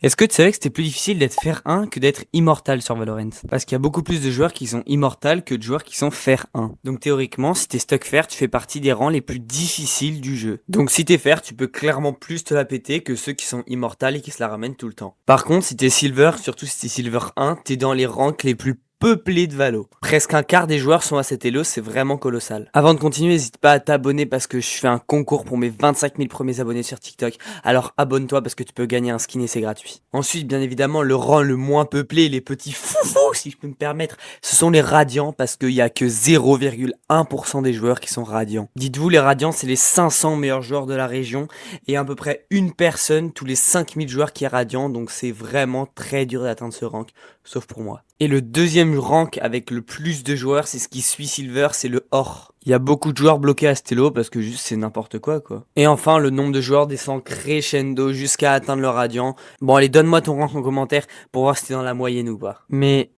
Est-ce que tu savais que c'était plus difficile d'être fer 1 que d'être immortal sur Valorant? Parce qu'il y a beaucoup plus de joueurs qui sont immortals que de joueurs qui sont fer 1. Donc théoriquement, si t'es stock fer, tu fais partie des rangs les plus difficiles du jeu. Donc si t'es fer, tu peux clairement plus te la péter que ceux qui sont immortals et qui se la ramènent tout le temps. Par contre, si t'es silver, surtout si t'es silver 1, t'es dans les ranks les plus peuplé de Valo. Presque un quart des joueurs sont à cet elo, c'est vraiment colossal. Avant de continuer, n'hésite pas à t'abonner parce que je fais un concours pour mes 25 000 premiers abonnés sur TikTok. Alors abonne-toi parce que tu peux gagner un skin et c'est gratuit. Ensuite, bien évidemment, le rang le moins peuplé, les petits foufous, si je peux me permettre, ce sont les radiants parce qu'il n'y a que 0,1% des joueurs qui sont radiants. Dites-vous, les radiants, c'est les 500 meilleurs joueurs de la région et à peu près une personne tous les 5000 joueurs qui est radiant, donc c'est vraiment très dur d'atteindre ce rank, sauf pour moi. Et le deuxième rank avec le plus de joueurs, c'est ce qui suit Silver, c'est le Or. Il y a beaucoup de joueurs bloqués à Stello parce que juste c'est n'importe quoi. Et enfin, le nombre de joueurs descend crescendo jusqu'à atteindre le radiant. Bon allez, donne-moi ton rank en commentaire pour voir si t'es dans la moyenne ou pas. Mais